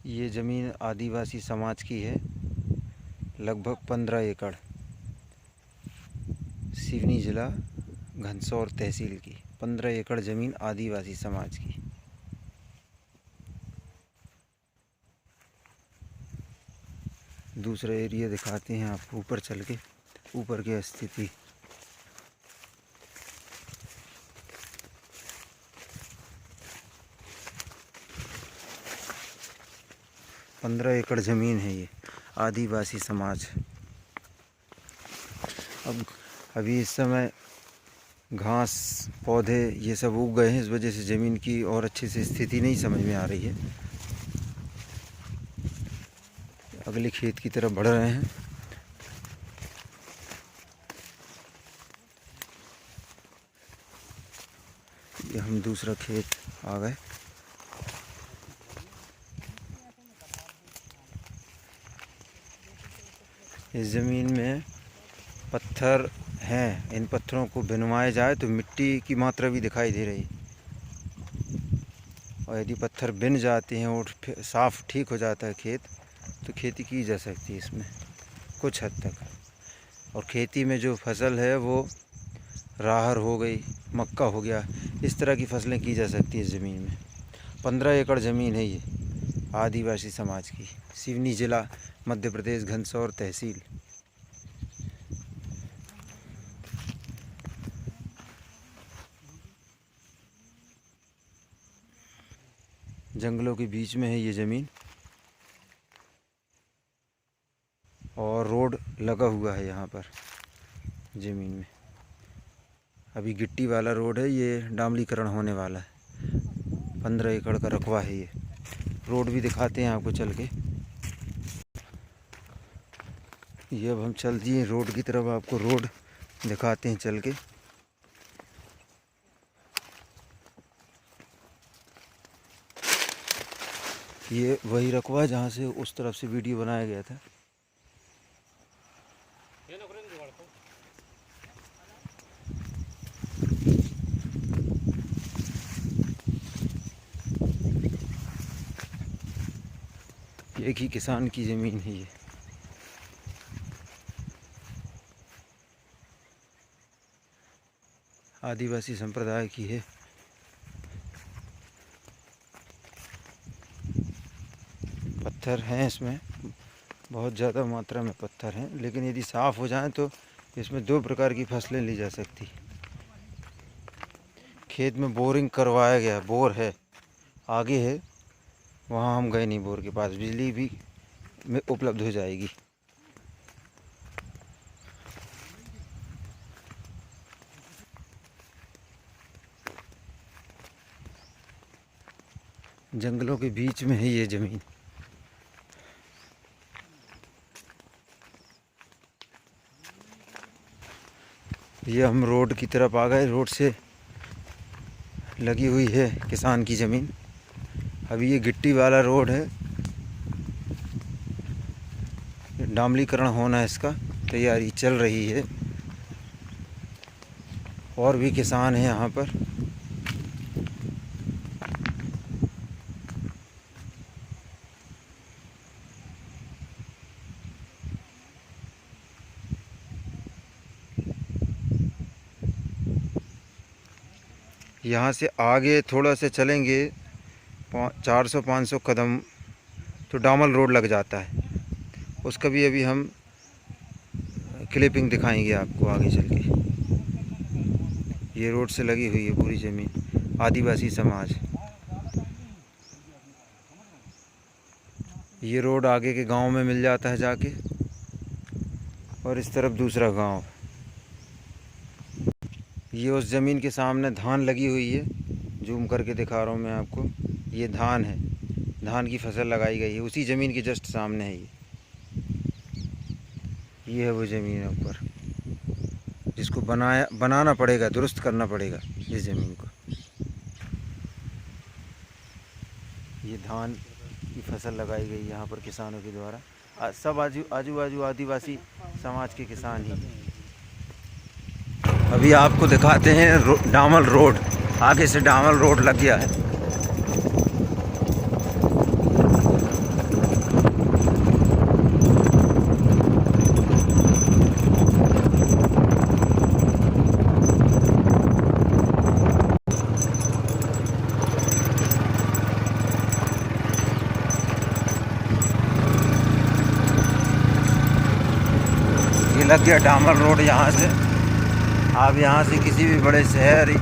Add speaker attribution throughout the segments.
Speaker 1: ये ज़मीन आदिवासी समाज की है, लगभग 15 एकड़, सिवनी ज़िला घनसौर तहसील की 15 एकड़ ज़मीन आदिवासी समाज की। दूसरा एरिया दिखाते हैं आपको ऊपर चल के, ऊपर की स्थिति। पंद्रह एकड़ ज़मीन है ये आदिवासी समाज। अभी इस समय घास पौधे ये सब उग गए हैं, इस वजह से ज़मीन की और अच्छे से स्थिति नहीं समझ में आ रही है। अगले खेत की तरफ बढ़ रहे हैं। ये हम दूसरा खेत आ गए। इस ज़मीन में पत्थर हैं, इन पत्थरों को बिनवाया जाए तो मिट्टी की मात्रा भी दिखाई दे रही। और यदि पत्थर बिन जाते हैं और साफ़ ठीक हो जाता है खेत, तो खेती की जा सकती है इसमें कुछ हद तक। और खेती में जो फसल है वो राहर हो गई, मक्का हो गया, इस तरह की फसलें की जा सकती है ज़मीन में। 15 एकड़ ज़मीन है ये आदिवासी समाज की, सिवनी ज़िला मध्य प्रदेश, घनसौर तहसील। जंगलों के बीच में है ये ज़मीन और रोड लगा हुआ है यहाँ पर ज़मीन में। अभी गिट्टी वाला रोड है, ये डामलीकरण होने वाला है। 15 एकड़ का रकबा है ये। रोड भी दिखाते हैं आपको चल के। ये अब हम चल दिए रोड की तरफ, आपको रोड दिखाते हैं चल के। ये वही रकबा है जहाँ से उस तरफ से वीडियो बनाया गया था। एक ही किसान की ज़मीन है ये। आदिवासी संप्रदाय की है। पत्थर हैं इसमें, बहुत ज़्यादा मात्रा में पत्थर हैं, लेकिन यदि साफ़ हो जाएं तो इसमें दो प्रकार की फसलें ली जा सकती। खेत में बोरिंग करवाया गया, बोर है आगे है, वहाँ हम गए नहीं बोर के पास, बिजली भी में उपलब्ध हो जाएगी। जंगलों के बीच में है ये ज़मीन। ये हम रोड की तरफ आ गए। रोड से लगी हुई है किसान की ज़मीन। अभी ये गिट्टी वाला रोड है, डामलीकरण होना है, इसका तैयारी चल रही है। और भी किसान हैं यहाँ पर। यहाँ से आगे थोड़ा सा चलेंगे 400-500 कदम तो डामल रोड लग जाता है। उसका भी अभी हम क्लिपिंग दिखाएंगे आपको आगे चल के। ये रोड से लगी हुई है पूरी ज़मीन आदिवासी समाज। ये रोड आगे के गांव में मिल जाता है जाके, और इस तरफ दूसरा गांव। ये उस ज़मीन के सामने धान लगी हुई है, जूम करके दिखा रहा हूँ मैं आपको। ये धान है, धान की फसल लगाई गई है उसी ज़मीन के जस्ट सामने है ये है वो ज़मीन ऊपर, जिसको बनाना पड़ेगा, दुरुस्त करना पड़ेगा इस ज़मीन को। ये धान की फसल लगाई गई यहाँ पर किसानों के द्वारा। सब आजू बाजू आदिवासी समाज के किसान ही। अभी आपको दिखाते हैं डामल रोड। आगे से डामल रोड लग गया है। ये लग गया डामर रोड। यहाँ से आप यहाँ से किसी भी बड़े शहर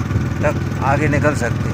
Speaker 1: तक आगे निकल सकते हैं।